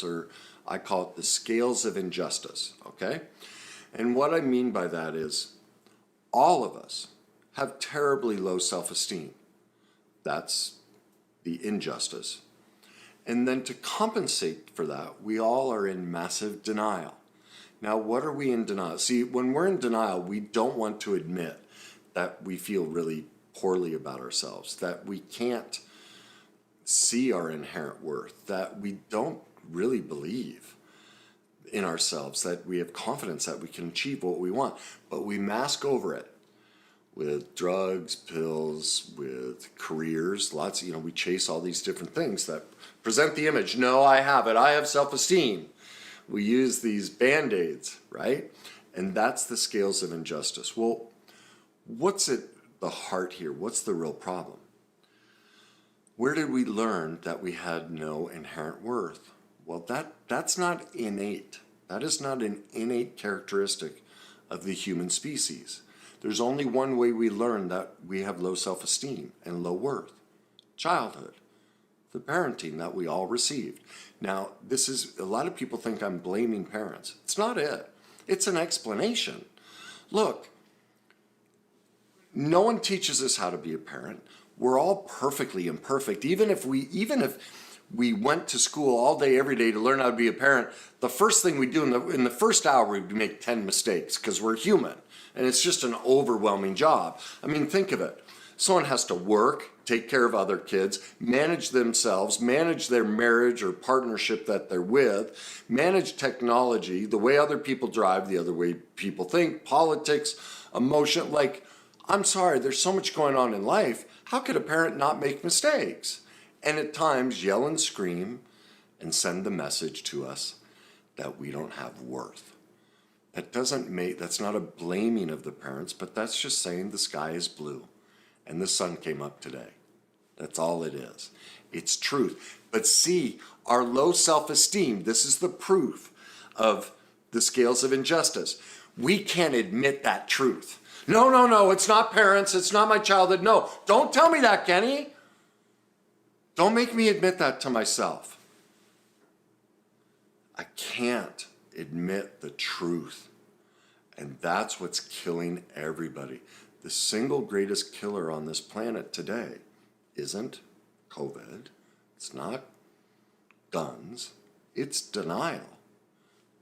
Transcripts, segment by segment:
or I call it the scales of injustice, okay? And what I mean by that is all of us have terribly low self-esteem. That's the injustice. And then to compensate for that, we all are in massive denial. Now, what are we in denial? See, when we're in denial, we don't want to admit that we feel really poorly about ourselves, that we can't see our inherent worth, that we don't really believe in ourselves, that we have confidence that we can achieve what we want, but we mask over it with drugs, pills, with careers, lots, we chase all these different things that present the image. No, I have it. I have self-esteem. We use these Band-Aids, right? And that's the scales of injustice. Well, what's at the heart here? What's the real problem? Where did we learn that we had no inherent worth? Well, that's not innate. That is not an innate characteristic of the human species. There's only one way we learn that we have low self-esteem and low worth: childhood, the parenting that we all received. Now, a lot of people think I'm blaming parents. It's not it. It's an explanation. Look, no one teaches us how to be a parent. We're all perfectly imperfect. Even if we went to school all day, every day to learn how to be a parent, the first thing we do in the first hour, we make 10 mistakes because we're human. And it's just an overwhelming job. I mean, think of it. Someone has to work, take care of other kids, manage themselves, manage their marriage or partnership that they're with, manage technology, the way other people drive, the other way people think, politics, emotion. Like, I'm sorry, there's so much going on in life. How could a parent not make mistakes? And at times yell and scream and send the message to us that we don't have worth. That's not a blaming of the parents, but that's just saying the sky is blue and the sun came up today. That's all it is. It's truth. But see, our low self-esteem, this is the proof of the scales of injustice. We can't admit that truth. No, it's not parents, it's not my childhood. No, don't tell me that, Kenny. Don't make me admit that to myself. I can't admit the truth. And that's what's killing everybody. The single greatest killer on this planet today isn't COVID. It's not guns. It's denial.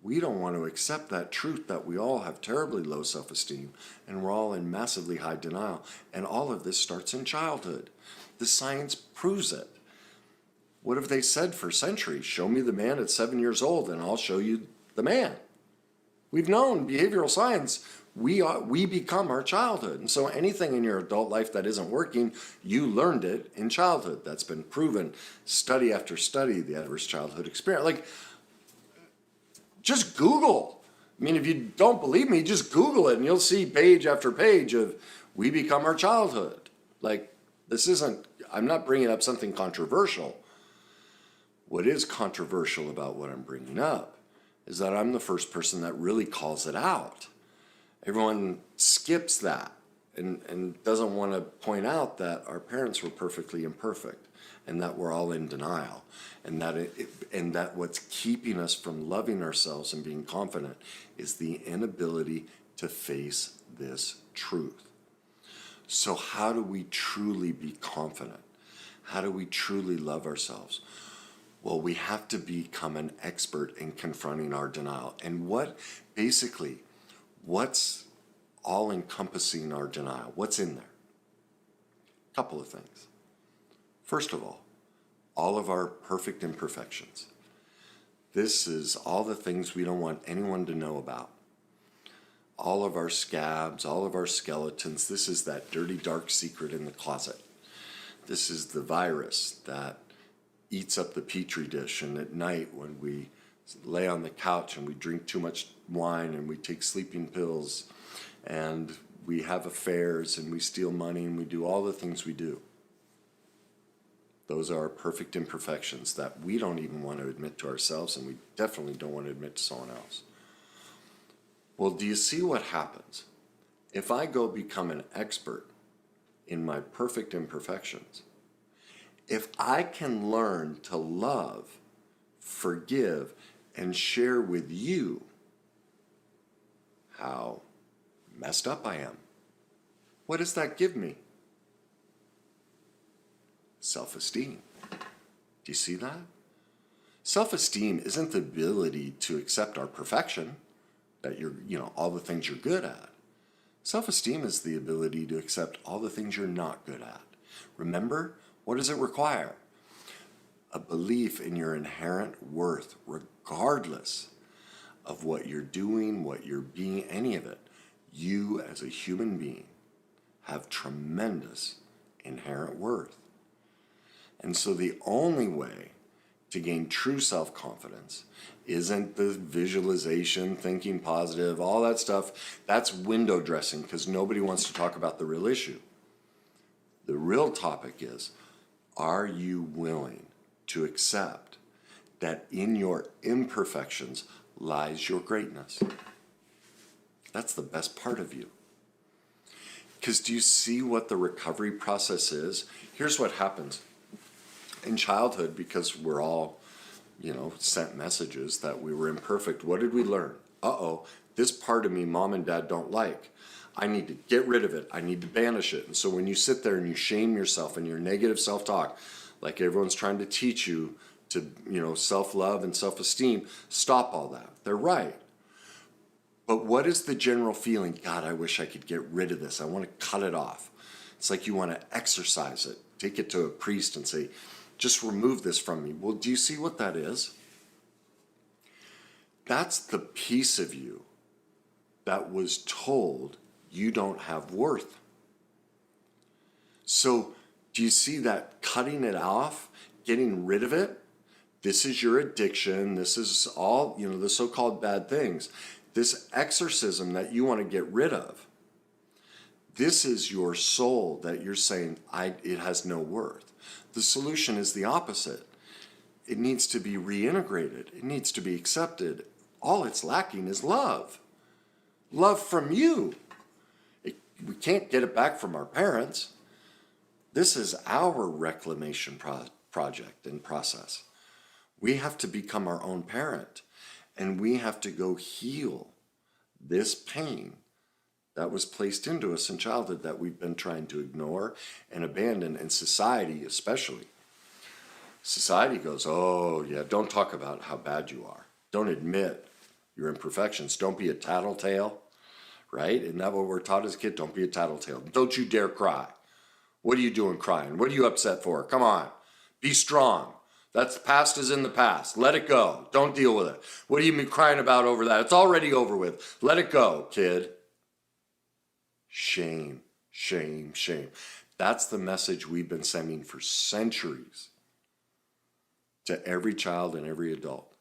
We don't want to accept that truth that we all have terribly low self-esteem and we're all in massively high denial. And all of this starts in childhood. The science proves it. What have they said for centuries? Show me the man at 7 years old and I'll show you the man. We've known behavioral science. We become our childhood. And so anything in your adult life that isn't working, you learned it in childhood. That's been proven study after study, the adverse childhood experience. Like, just Google. I mean, if you don't believe me, just Google it and you'll see page after page of we become our childhood. Like, I'm not bringing up something controversial. What is controversial about what I'm bringing up is that I'm the first person that really calls it out. Everyone skips that and doesn't want to point out that our parents were perfectly imperfect and that we're all in denial and that what's keeping us from loving ourselves and being confident is the inability to face this truth. So how do we truly be confident? How do we truly love ourselves? Well, we have to become an expert in confronting our denial. And what's all encompassing our denial? What's in there? A couple of things. First of all of our perfect imperfections. This is all the things we don't want anyone to know about. All of our scabs, all of our skeletons. This is that dirty, dark secret in the closet. This is the virus that eats up the petri dish, and at night when we lay on the couch and we drink too much wine and we take sleeping pills and we have affairs and we steal money and we do all the things we do. Those are our perfect imperfections that we don't even want to admit to ourselves, and we definitely don't want to admit to someone else. Well, do you see what happens? If I go become an expert in my perfect imperfections, if I can learn to love forgive, and share with you how messed up I am. What does that give me? Self-esteem. Do you see that? Self-esteem isn't the ability to accept our perfection, that all the things you're good at. Self-esteem is the ability to accept all the things you're not good at. Remember, what does it require? A belief in your inherent worth, regardless of what you're doing, what you're being, any of it. You, as a human being, have tremendous inherent worth. And so the only way to gain true self-confidence isn't the visualization, thinking positive, all that stuff. That's window dressing because nobody wants to talk about the real issue. The real topic is, are you willing to accept that in your imperfections lies your greatness? That's the best part of you. Because do you see what the recovery process is? Here's what happens. In childhood, because we're all, sent messages that we were imperfect, what did we learn? This part of me mom and dad don't like. I need to get rid of it. I need to banish it. And so when you sit there and you shame yourself and your negative self-talk, like everyone's trying to teach you to, self-love and self-esteem, stop all that. They're right. But what is the general feeling? God, I wish I could get rid of this. I want to cut it off. It's like you want to exorcise it. Take it to a priest and say, just remove this from me. Well, do you see what that is? That's the piece of you that was told you don't have worth. So do you see that cutting it off, getting rid of it? This is your addiction. This is all, the so-called bad things. This exorcism that you want to get rid of. This is your soul that you're saying, it has no worth. The solution is the opposite. It needs to be reintegrated. It needs to be accepted. All it's lacking is love. Love from you. We can't get it back from our parents. This is our reclamation project and process. We have to become our own parent, and we have to go heal this pain that was placed into us in childhood that we've been trying to ignore and abandon, and society especially. Society goes, oh yeah, don't talk about how bad you are. Don't admit your imperfections. Don't be a tattletale, right? Isn't that what we're taught as a kid? Don't be a tattletale. Don't you dare cry. What are you doing crying? What are you upset for? Come on, be strong. That's the past is in the past. Let it go. Don't deal with it. What are you crying about over that? It's already over with. Let it go, kid. Shame, shame, shame. That's the message we've been sending for centuries to every child and every adult.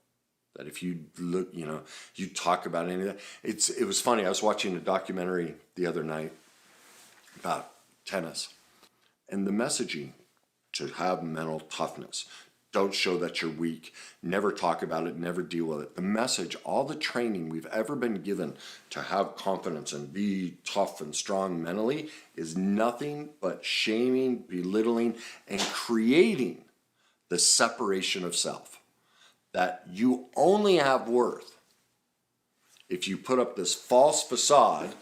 That if you look, you talk about any of that. It was funny. I was watching a documentary the other night about tennis and the messaging to have mental toughness. Don't show that you're weak. Never talk about it. Never deal with it. The message, all the training we've ever been given to have confidence and be tough and strong mentally is nothing but shaming, belittling, and creating the separation of self. That you only have worth if you put up this false facade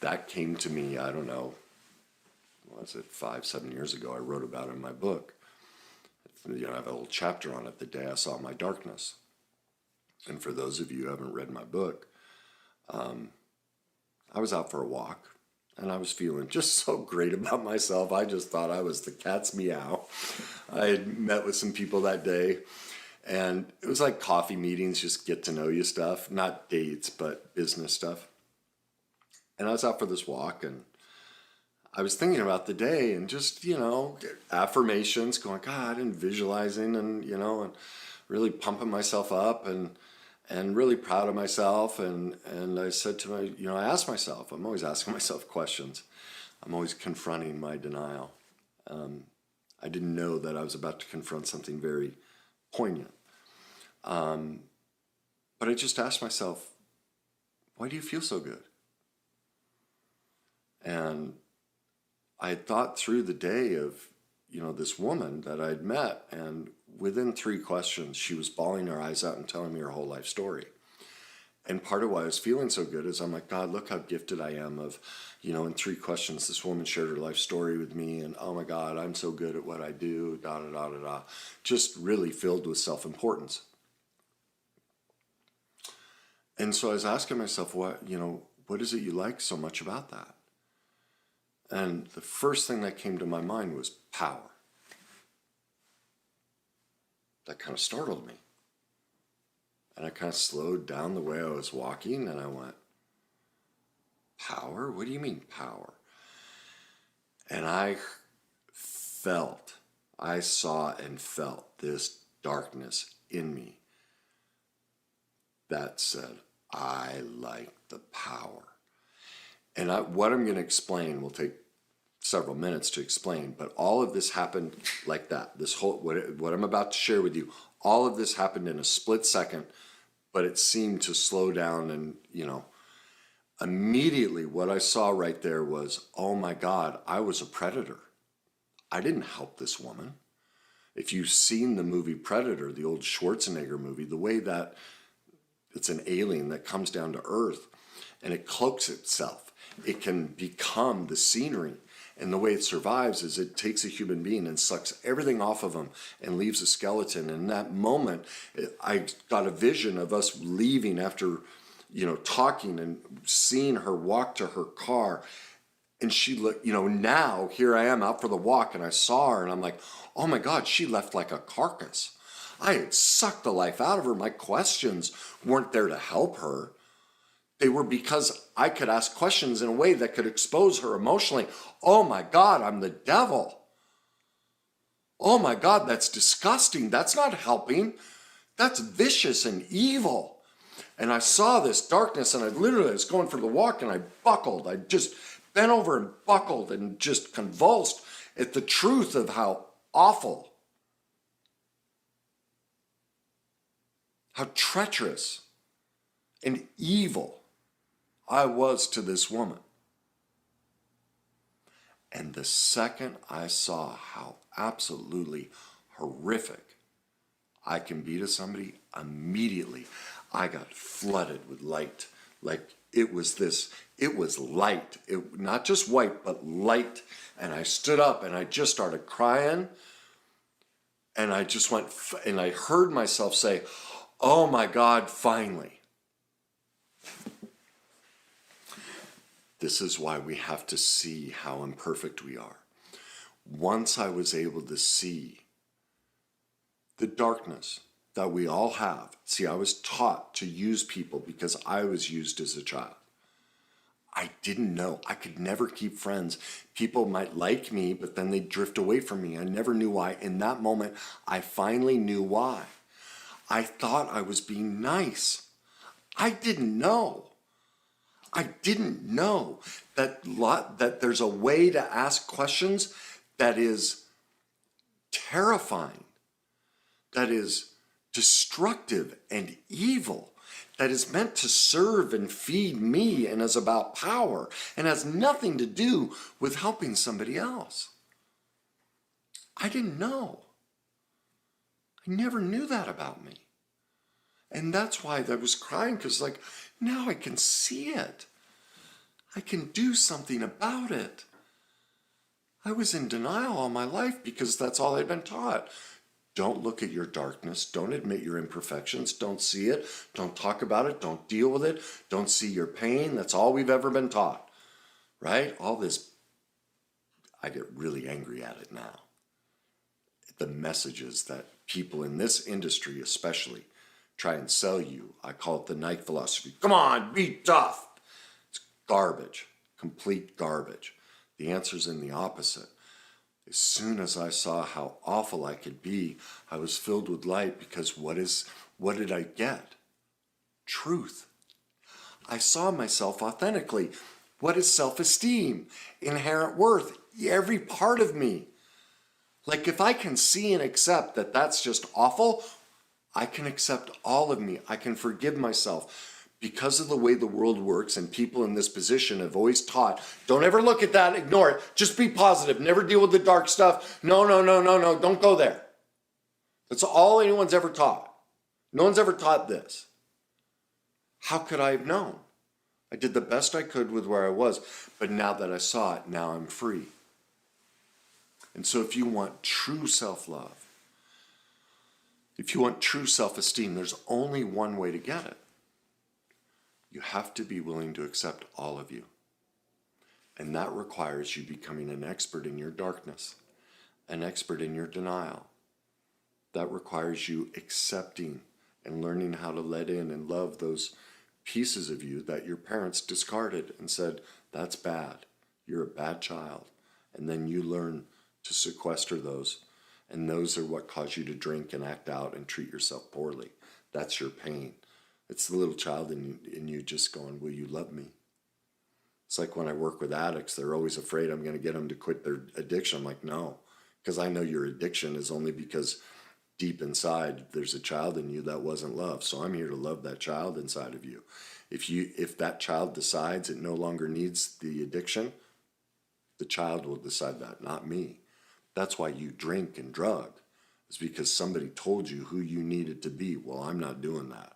that came to me, I don't know, what was it, 5, 7 years ago. I wrote about it in my book. You know, I have a little chapter on it, The Day I Saw My Darkness. And for those of you who haven't read my book, I was out for a walk and I was feeling just so great about myself. I just thought I was the cat's meow. I had met with some people that day, and it was like coffee meetings, just get to know you stuff, not dates, but business stuff. And I was out for this walk, and I was thinking about the day and just, you know, affirmations, going, God, and visualizing, and, you know, and really pumping myself up, and really proud of myself. And I said to my, you know, I asked myself, I'm always asking myself questions. I'm always confronting my denial. I didn't know that I was about to confront something very poignant. But I just asked myself, why do you feel so good? And I had thought through the day of, you know, this woman that I'd met, and within 3 questions, she was bawling her eyes out and telling me her whole life story. And part of why I was feeling so good is I'm like, God, look how gifted I am of, you know, in 3 questions, this woman shared her life story with me, and oh my God, I'm so good at what I do, da da da da da. Just really filled with self-importance. And so I was asking myself, what is it you like so much about that? And the first thing that came to my mind was power. That kind of startled me. And I kind of slowed down the way I was walking, and I went, power? What do you mean power? And I saw and felt this darkness in me that said, I like the power. And what I'm going to explain will take several minutes to explain, but all of this happened like that. This whole, what I'm about to share with you, all of this happened in a split second, but it seemed to slow down. And, you know, immediately what I saw right there was, oh my God, I was a predator. I didn't help this woman. If you've seen the movie Predator, the old Schwarzenegger movie, the way that it's an alien that comes down to Earth and it cloaks itself, it can become the scenery. And the way it survives is it takes a human being and sucks everything off of them and leaves a skeleton. And in that moment, I got a vision of us leaving after, you know, talking and seeing her walk to her car. And she looked, you know, now here I am out for the walk, and I saw her, and I'm like, oh my God, she left like a carcass. I had sucked the life out of her. My questions weren't there to help her. They were because I could ask questions in a way that could expose her emotionally. Oh my God, I'm the devil. Oh my God, that's disgusting. That's not helping. That's vicious and evil. And I saw this darkness, and I literally was going for the walk, and I buckled. I just bent over and buckled and just convulsed at the truth of how awful, how treacherous and evil I was to this woman. And the second I saw how absolutely horrific I can be to somebody, immediately I got flooded with light. Like it was light. Not just white, but light. And I stood up and I just started crying. And I just went, and I heard myself say, oh my God, finally. This is why we have to see how imperfect we are. Once I was able to see the darkness that we all have. See, I was taught to use people because I was used as a child. I didn't know. I could never keep friends. People might like me, but then they'd drift away from me. I never knew why. In that moment, I finally knew why. I thought I was being nice. I didn't know. I didn't know that there's a way to ask questions that is terrifying, that is destructive and evil, that is meant to serve and feed me and is about power and has nothing to do with helping somebody else. I didn't know. I never knew that about me. And that's why I was crying, because like, now I can see it. I can do something about it. I was in denial all my life because that's all I'd been taught. Don't look at your darkness. Don't admit your imperfections. Don't see it. Don't talk about it. Don't deal with it. Don't see your pain. That's all we've ever been taught, right? All this, I get really angry at it now. The messages that people in this industry especially try and sell you. I call it the Nike philosophy. Come on, be tough. It's garbage, complete garbage. The answer's in the opposite. As soon as I saw how awful I could be, I was filled with light because what did I get? Truth. I saw myself authentically. What is self-esteem? Inherent worth. Every part of me. Like if I can see and accept that that's just awful, I can accept all of me. I can forgive myself. Because of the way the world works and people in this position have always taught, don't ever look at that, ignore it. Just be positive. Never deal with the dark stuff. No, don't go there. That's all anyone's ever taught. No one's ever taught this. How could I have known? I did the best I could with where I was, but now that I saw it, now I'm free. And so if you want true self-love, if you want true self-esteem, there's only one way to get it. You have to be willing to accept all of you. And that requires you becoming an expert in your darkness, an expert in your denial. That requires you accepting and learning how to let in and love those pieces of you that your parents discarded and said, that's bad. You're a bad child. And then you learn to sequester those. And those are what cause you to drink and act out and treat yourself poorly. That's your pain. It's the little child in you just going, will you love me? It's like when I work with addicts, they're always afraid I'm going to get them to quit their addiction. I'm like, no, because I know your addiction is only because deep inside there's a child in you that wasn't loved. So I'm here to love that child inside of you. If that child decides it no longer needs the addiction, the child will decide that, not me. That's why you drink and drug. It's because somebody told you who you needed to be. Well, I'm not doing that.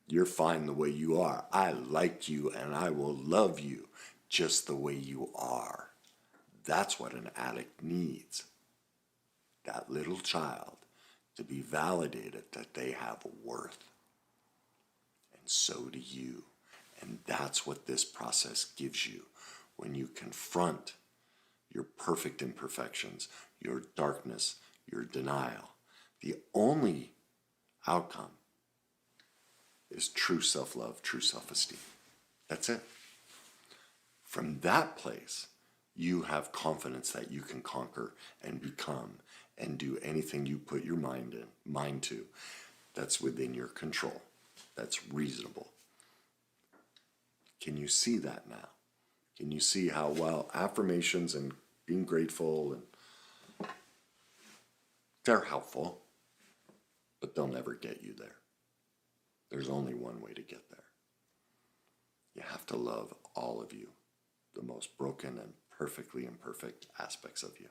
You're fine the way you are. I like you and I will love you just the way you are. That's what an addict needs. That little child to be validated that they have worth. And so do you. And that's what this process gives you when you confront your perfect imperfections, your darkness, your denial. The only outcome is true self-love, true self-esteem. That's it. From that place, you have confidence that you can conquer and become and do anything you put your mind to that's within your control, that's reasonable. Can you see that now? Can you see how, well, affirmations and being grateful, and they're helpful, but they'll never get you there. There's only one way to get there. You have to love all of you, the most broken and perfectly imperfect aspects of you.